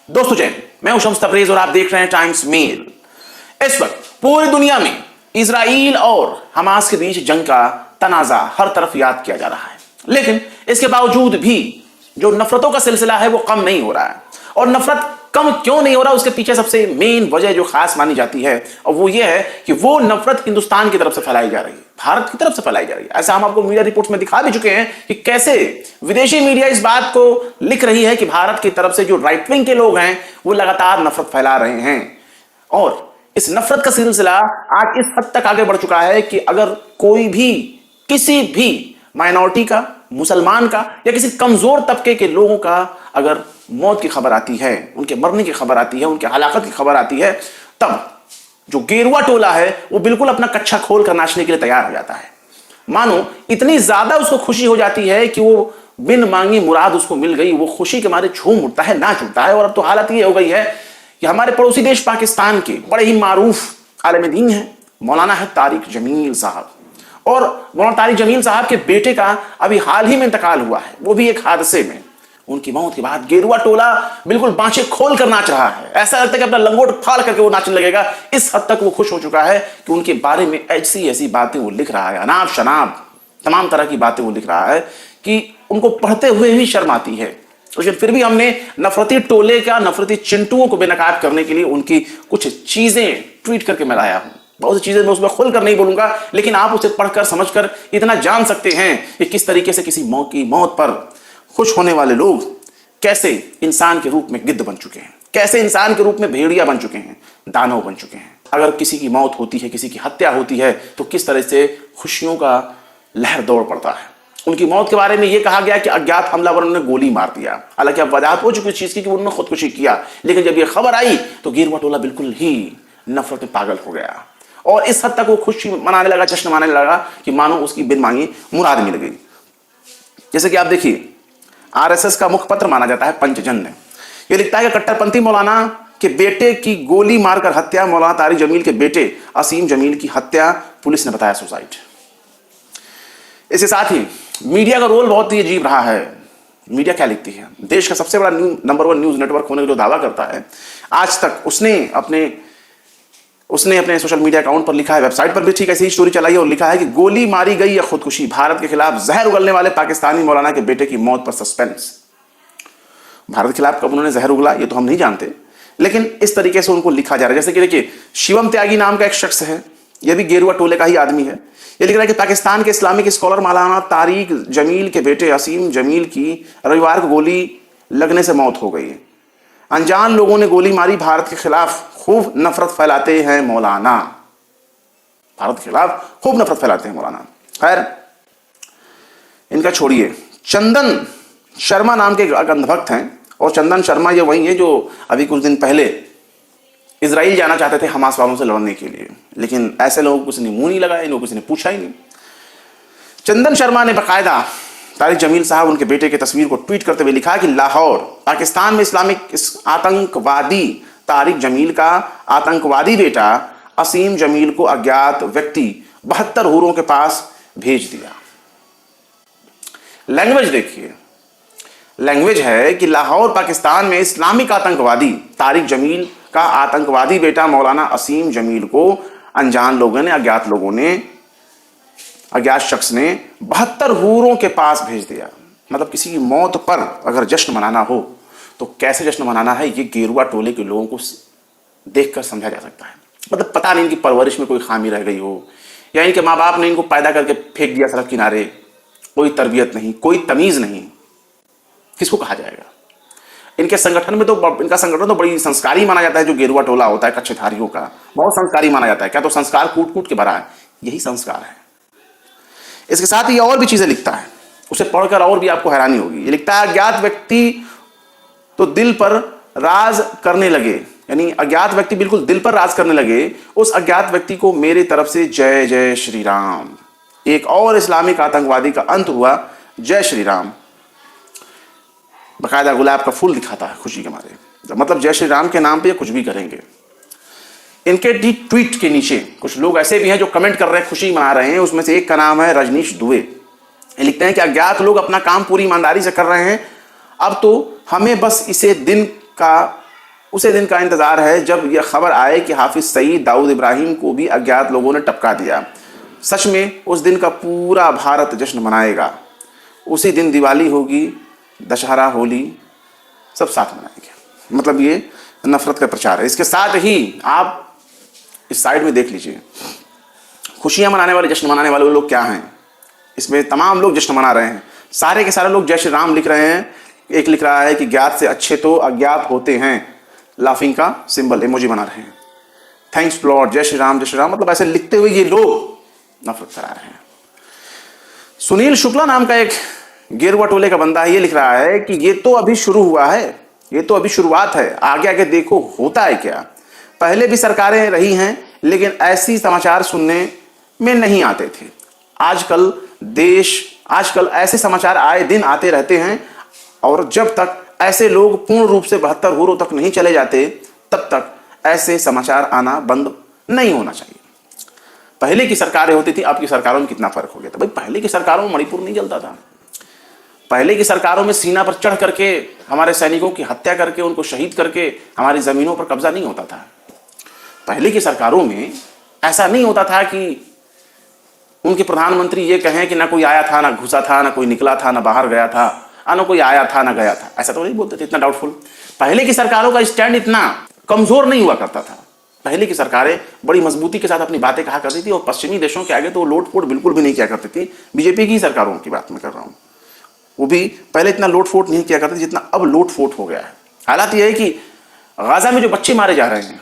दोस्तों जय, मैं हूं शम्स तबरेज और आप देख रहे हैं टाइम्स मेल। इस वक्त पूरी दुनिया में इजराइल और हमास के बीच जंग का तनाजा हर तरफ याद किया जा रहा है, लेकिन इसके बावजूद भी जो नफरतों का सिलसिला है वो कम नहीं हो रहा है। और नफरत कम क्यों नहीं हो रहा, उसके पीछे सबसे मेन वजह जो खास मानी जाती है और वो ये है कि वो नफरत हिंदुस्तान की तरफ से फैलाई जा रही है, भारत की तरफ से फैलाई जा रही है। ऐसा हम आपको मीडिया रिपोर्ट्स में दिखा भी चुके हैं कि कैसे विदेशी मीडिया इस बात को लिख रही है कि भारत की तरफ से जो राइट विंग के लोग हैं वो लगातार नफरत फैला रहे हैं। और इस नफरत का सिलसिला आज इस हद तक आगे बढ़ चुका है कि अगर कोई भी किसी भी माइनॉरिटी का, मुसलमान का या किसी कमजोर तबके के लोगों का अगर मौत की खबर आती है, उनके मरने की खबर आती है, उनके हलाकत की खबर आती है, तब जो गेरुआ टोला है वो बिल्कुल अपना कच्छा खोल कर नाचने के लिए तैयार हो जाता है। मानो इतनी ज्यादा उसको खुशी हो जाती है कि वो बिन मांगी मुराद उसको मिल गई, वो खुशी के मारे झूम उठता है, नाच उठता है। और अब तो हालत ये हो गई है कि हमारे पड़ोसी देश पाकिस्तान के बड़े ही मारूफ आलिम दीन हैं, मौलाना है तारिक जमील साहब, और मौलाना तारिक जमील साहब के बेटे का अभी हाल ही में इंतकाल हुआ है, वो भी एक हादसे में। उनकी मौत के बाद गेरुआ टोला बिल्कुल बांछे खोल कर नाच रहा है, ऐसा लगता है कि अपना लंगोट फाड़ करके वो नाचने लगेगा। इस हद तक वो खुश हो चुका है कि उनके बारे में ऐसी ऐसी बातें वो लिख रहा है, अनाप शनाप तमाम तरह की बातें वो लिख रहा है कि उनको पढ़ते हुए भी शर्म आती है। लेकिन फिर भी हमने नफरती टोले का, नफरती चिंटुओं को बेनकाब करने के लिए उनकी कुछ चीजें ट्वीट करके मैं लाया हूं। बहुत सी चीजें मैं उसमें खुलकर नहीं बोलूंगा, लेकिन आप उसे पढ़कर समझकर इतना जान सकते हैं कि किस तरीके से किसी मौत पर खुश होने वाले लोग कैसे इंसान के रूप में गिद्ध बन चुके हैं, कैसे इंसान के रूप में भेड़िया बन चुके हैं, दानव बन चुके हैं। अगर किसी की मौत होती है, किसी की हत्या होती है, तो किस तरह से खुशियों का लहर दौड़ पड़ता है। उनकी मौत के बारे में यह कहा गया कि अज्ञात हमलावरों ने गोली मार दिया। हालांकि अब वजाहत हो चुकी इस चीज की कि उन्होंने खुदकुशी किया, लेकिन जब यह खबर आई तो गेरुआ टोला बिल्कुल ही नफरत में पागल हो गया और इस हद तक वो खुशी मनाने लगा, जश्न मनाने लगा कि मानो उसकी बिन मांगी मुराद मिल गई। जैसे कि आप देखिए, आरएसएस का मुखपत्र माना जाता है पंचजन्य, यह लिखता है कि कट्टरपंथी मौलाना के बेटे की गोली मारकर हत्या, मौलाना तारिक जमील के बेटे असीम जमील की हत्या, पुलिस ने बताया सुसाइड। इसके साथ ही मीडिया का रोल बहुत ही अजीब रहा है। मीडिया क्या लिखती है? देश का सबसे बड़ा नंबर 1 न्यूज नेटवर्क होने का जो दावा करता है, आज तक उसने अपने सोशल मीडिया अकाउंट पर लिखा है, वेबसाइट पर भी ठीक ऐसी ही स्टोरी चलाई है और लिखा है कि गोली मारी गई या खुदकुशी, भारत के खिलाफ जहर उगलने वाले पाकिस्तानी मौलाना के बेटे की मौत पर सस्पेंस। भारत के खिलाफ कब उन्होंने जहर उगला ये तो हम नहीं जानते, लेकिन इस तरीके से उनको लिखा जा रहा है। जैसे कि देखिए, शिवम त्यागी नाम का एक शख्स है, यह भी गेरुआ टोले का ही आदमी है। यह लिख रहा है कि पाकिस्तान के इस्लामिक स्कॉलर मौलाना तारिक जमील के बेटे असीम जमील की रविवार को गोली लगने से मौत हो गई। अनजान लोगों ने गोली मारी, भारत के खिलाफ खूब नफरत फैलाते हैं मौलाना, भारत के खिलाफ खूब नफरत फैलाते हैं मौलाना। खैर, इनका छोड़िए, चंदन शर्मा नाम के अंधभक्त हैं, और चंदन शर्मा ये वही है जो अभी कुछ दिन पहले इजराइल जाना चाहते थे हमास वालों से लड़ने के लिए, लेकिन ऐसे लोगों को किसी ने मुंह नहीं लगाया, इन लोगों को किसी ने पूछा ही नहीं। चंदन शर्मा ने बाकायदा तारिक जमील साहब उनके बेटे की तस्वीर को ट्वीट करते हुए लिखा कि लाहौर, पाकिस्तान में इस्लामिक आतंकवादी तारिक जमील का आतंकवादी बेटा असीम जमील को अज्ञात व्यक्ति 72 हूरों के पास भेज दिया। लैंग्वेज देखिए, लैंग्वेज है कि लाहौर पाकिस्तान में इस्लामिक आतंकवादी तारिक जमील का आतंकवादी बेटा मौलाना असीम जमील को अनजान लोगों ने, अज्ञात शख्स ने 72 हूरों के पास भेज दिया। मतलब किसी की मौत पर अगर जश्न मनाना हो तो कैसे जश्न मनाना है, ये गेरुआ टोले के लोगों को देखकर समझा जा सकता है। मतलब पता नहीं इनकी परवरिश में कोई खामी रह गई हो, या इनके माँ बाप ने इनको पैदा करके फेंक दिया सड़क किनारे, कोई तरबियत नहीं, कोई तमीज नहीं, किसको कहा जाएगा। इनके संगठन में तो, इनका संगठन तो बड़ी संस्कारी माना जाता है। जो गेरुआ टोला होता है कच्छधारियों का, बहुत संस्कारी माना जाता है। क्या तो संस्कार कूट कूट के भरा है, यही संस्कार है। इसके साथ ये और भी चीजें लिखता है, उसे पढ़कर और भी आपको हैरानी होगी। ये लिखता है, अज्ञात व्यक्ति तो दिल पर राज करने लगे, यानी अज्ञात व्यक्ति बिल्कुल दिल पर राज करने लगे। उस अज्ञात व्यक्ति को मेरी तरफ से जय जय श्री राम। एक और इस्लामिक आतंकवादी का अंत हुआ, जय श्री राम। बाकायदा गुलाब का फूल दिखाता है खुशी के मारे, मतलब जय श्री राम के नाम पे ये कुछ भी करेंगे। इनके ट्वीट के नीचे कुछ लोग ऐसे भी हैं जो कमेंट कर रहे हैं, खुशी मना रहे हैं। उसमें से एक का नाम है रजनीश दुबे। ये लिखते हैं कि अज्ञात लोग अपना काम पूरी ईमानदारी से कर रहे हैं, अब तो हमें बस इसे दिन का उसे दिन का इंतजार है जब यह खबर आए कि हाफिज सईद दाऊद इब्राहिम को भी अज्ञात लोगों ने टपका दिया। सच में उस दिन का पूरा भारत जश्न मनाएगा। उसी दिन दिवाली होगी, दशहरा, होली सब साथ मनाएंगे। मतलब ये नफरत का प्रचार है। इसके साथ ही आप इस साइड में देख लीजिए, खुशियां मनाने वाले, जश्न मनाने वाले लोग क्या हैं। इसमें तमाम लोग जश्न मना रहे हैं। सारे के सारे लोग जय श्री राम लिख रहे हैं। एक लिख रहा है कि ज्ञात से अच्छे तो अज्ञात होते हैं, लाफिंग का सिंबल इमोजी बना रहे हैं। थैंक्स लॉर्ड, जय श्री राम, जय श्री राम। मतलब ऐसे लिखते हुए ये लोग नफरत फैला रहे हैं। सुनील शुक्ला नाम का एक गेरुआ टोले का बंदा है, ये लिख रहा है कि ये तो अभी शुरू हुआ है, ये तो अभी शुरुआत है, आगे आगे देखो होता है क्या। पहले भी सरकारें रही हैं लेकिन ऐसी समाचार सुनने में नहीं आते थे। आजकल ऐसे समाचार आए दिन आते रहते हैं और जब तक ऐसे लोग पूर्ण रूप से 72 हुर्रों तक नहीं चले जाते तब तक ऐसे समाचार आना बंद नहीं होना चाहिए। पहले की सरकारें होती थी, अब की सरकारों में कितना फर्क हो गया था। भाई पहले की सरकारों में मणिपुर नहीं जलता था। पहले की सरकारों में सीना पर चढ़ करके हमारे सैनिकों की हत्या करके उनको शहीद करके हमारी जमीनों पर कब्जा नहीं होता था। पहले की सरकारों में ऐसा नहीं होता था कि उनके प्रधानमंत्री ये कहें कि ना कोई आया था, ना घुसा था, ना कोई निकला था, ना बाहर गया था, ना कोई आया था, ना गया था। ऐसा तो नहीं बोलते थे, इतना डाउटफुल। पहले की सरकारों का स्टैंड इतना कमजोर नहीं हुआ करता था। पहले की सरकारें बड़ी मजबूती के साथ अपनी बातें कहा करती थी और पश्चिमी देशों के आगे तो लोटपोट बिल्कुल भी नहीं किया करती थी। बीजेपी की सरकारों की बात मैं कर रहा हूँ, वो भी पहले इतना लोटफोट नहीं किया करती जितना अब लोटफोट हो गया है। हालात यह है कि गाजा में जो बच्चे मारे जा रहे हैं,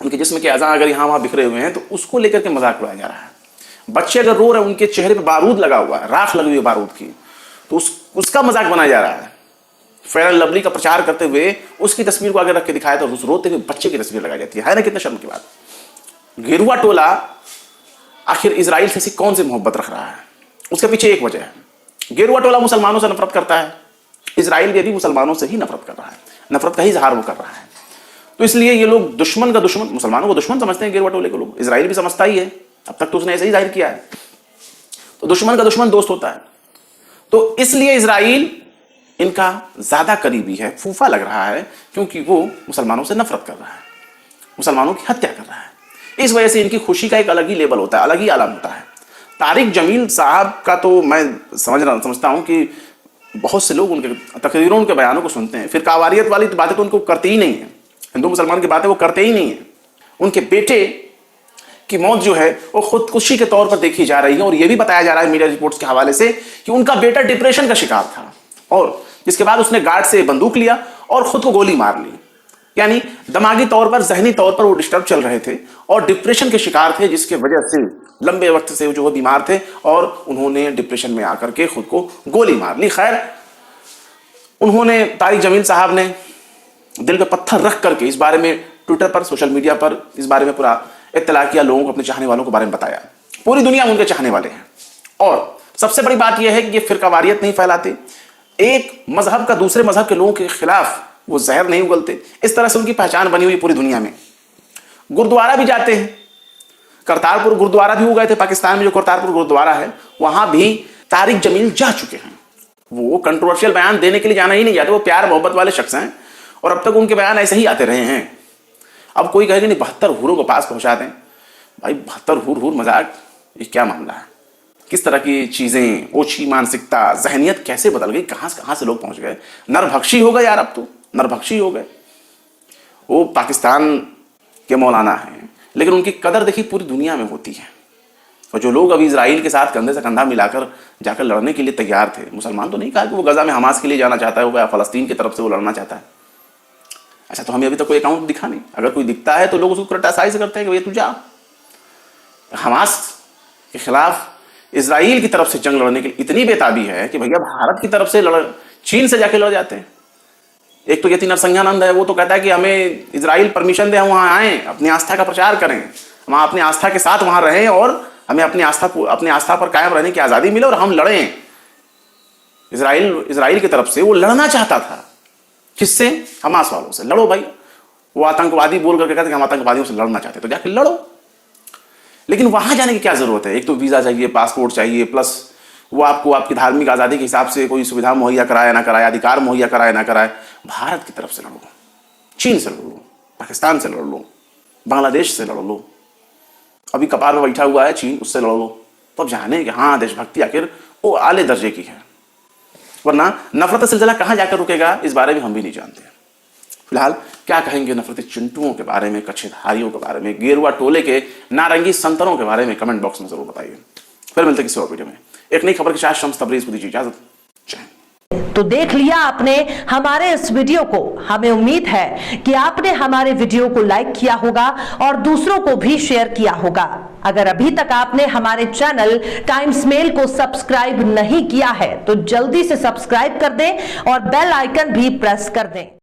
उनके जिस्म के अज़ा अगर यहाँ वहाँ बिखरे हुए हैं तो उसको लेकर के मजाक उड़ाया जा रहा है। बच्चे अगर रो रहे हैं, उनके चेहरे पे बारूद लगा हुआ है, राख लगी हुई है बारूद की, तो उसका मजाक बनाया जा रहा है। फेयर एंड लवली का प्रचार करते हुए उसकी तस्वीर को आगे रख के दिखाया तो उस रोते हुए बच्चे की तस्वीर लगाई जाती है ना। कितना शर्म की बात। गेरुआ टोला आखिर इजराइल से कौन सी मोहब्बत रख रहा है? उसके पीछे एक वजह है। गेरुआ टोला मुसलमानों से नफरत करता है, इजराइल भी मुसलमानों से ही नफरत कर रहा है, नफरत का ही इजहार वो कर रहा है। तो इसलिए ये लोग दुश्मन का दुश्मन, मुसलमानों को दुश्मन समझते हैं गेरुआ टोले को लोग। इजराइल भी समझता ही है, अब तक तो उसने ऐसे ही जाहिर किया है। तो दुश्मन का दुश्मन दोस्त होता है। तो इसलिए इजराइल इनका ज्यादा करीबी है, फूफा लग रहा है, क्योंकि वो मुसलमानों से नफरत कर रहा है, मुसलमानों की हत्या कर रहा है। इस वजह से इनकी खुशी का एक अलग ही लेवल होता है, अलग ही आलम होता है। तारिक जमील साहब का तो मैं समझता हूं कि बहुत से लोग उनके तकरीरों, उनके बयानों को सुनते हैं, फिर कावारियत वाली बातें तो उनको करते ही नहीं है। हिंदू मुसलमान की बातें वो करते ही नहीं है। उनके बेटे की मौत जो है वो खुदकुशी के तौर पर देखी जा रही है और यह भी बताया जा रहा है मीडिया रिपोर्ट्स के हवाले से कि उनका बेटा डिप्रेशन का शिकार था और जिसके बाद उसने गार्ड से बंदूक लिया और खुद को गोली मार ली। यानी दिमागी तौर पर, जहनी तौर पर वो डिस्टर्ब चल रहे थे और डिप्रेशन के शिकार थे, जिसके वजह से लंबे वक्त से जो वो बीमार थे और उन्होंने डिप्रेशन में आकर के खुद को गोली मार ली। खैर, उन्होंने, तारिक जमील साहब ने दिल पे पत्थर रख करके इस बारे में ट्विटर पर, सोशल मीडिया पर इस बारे में पूरा इत्तला किया, लोगों को, अपने चाहने वालों के बारे में बताया। पूरी दुनिया में उनके चाहने वाले हैं। और सबसे बड़ी बात यह है कि ये फिरकावारियत नहीं फैलाते, एक मजहब का दूसरे मजहब के लोगों के खिलाफ वो जहर नहीं उगलते। इस तरह से उनकी पहचान बनी हुई पूरी दुनिया में। गुरुद्वारा भी जाते हैं, करतारपुर गुरुद्वारा भी हो गए थे पाकिस्तान में, जो करतारपुर गुरुद्वारा है वहां भी तारिक जमील जा चुके हैं। वो कंट्रोवर्शियल बयान देने के लिए जाना ही नहीं जाते, वो प्यार मोहब्बत वाले शख्स हैं और अब तक उनके बयान ऐसे ही आते रहे हैं। अब कोई कहेगा नहीं 72 हुर्रों को पास पहुंचा दें। भाई 72 हुर मजाक, ये क्या मामला है? किस तरह की चीजें, ओछी मानसिकता, जहनियत कैसे बदल गई, कहां से लोग पहुंच गए। नरभक्षी हो गए यार, अब तो नरभक्षी हो गए। वो पाकिस्तान के मौलाना हैं लेकिन उनकी कदर देखिए पूरी दुनिया में होती है। और जो लोग अभी इजराइल के साथ कंधे से कंधा मिलाकर जाकर लड़ने के लिए तैयार थे, मुसलमान तो नहीं कहा कि वो गजा में हमास के लिए जाना चाहता है या फलस्तीन की तरफ से वो लड़ना चाहता है। अच्छा, तो हमें अभी तक कोई अकाउंट दिखा नहीं। अगर कोई दिखता है तो लोग उसको क्रिटिसाइज करते हैं कि भैया तू जा। हमास के खिलाफ इजराइल की तरफ से जंग लड़ने के लिए इतनी बेताबी है कि भैया भारत की तरफ से चीन से जाके लड़ जाते हैं। एक तो यति नरसंज्ञानंद है, वो तो कहता है कि हमें इजराइल परमिशन दे, हम वहां आए, अपनी आस्था का प्रचार करें, हम अपनी आस्था के साथ वहां रहें और हमें अपनी आस्था पर कायम रहने की आजादी मिले और हम लड़ें। इजराइल की तरफ से वो लड़ना चाहता था। किससे? हमास वालों से। लड़ो भाई, वो आतंकवादी बोल करके कहते हैं कि हम आतंकवादियों से लड़ना चाहते, तो जाके लड़ो। लेकिन वहां जाने की क्या जरूरत है? एक तो वीजा चाहिए, पासपोर्ट चाहिए, प्लस वो आपको आपकी धार्मिक आजादी के हिसाब से कोई सुविधा मुहैया कराया ना कराए, अधिकार मुहैया कराए ना कराए। भारत की तरफ से लड़ो, चीन से लड़ लो, पाकिस्तान से लड़ लो, बांग्लादेश से लड़ लो, अभी कपार में बैठा हुआ है चीन, उससे लड़ लो, तो अब जाने कि हाँ देशभक्ति आखिर वो आले दर्जे की है। वरना नफरत का सिलसिला कहां जाकर रुकेगा इस बारे में हम भी नहीं जानते। फिलहाल क्या कहेंगे नफरती चिंटुओं के बारे में, कच्छेधारियों के बारे में, गेरुआ टोले के नारंगी संतरों के बारे में कमेंट बॉक्स में जरूर बताइए। फिर मिलते किसी और वीडियो में एक नई खबर के साथ। शम्स तबरेज को दीजिए इजाजत। तो देख लिया आपने हमारे इस वीडियो को। हमें उम्मीद है कि आपने हमारे वीडियो को लाइक किया होगा और दूसरों को भी शेयर किया होगा। अगर अभी तक आपने हमारे चैनल टाइम्स मेल को सब्सक्राइब नहीं किया है तो जल्दी से सब्सक्राइब कर दें और बेल आइकन भी प्रेस कर दें।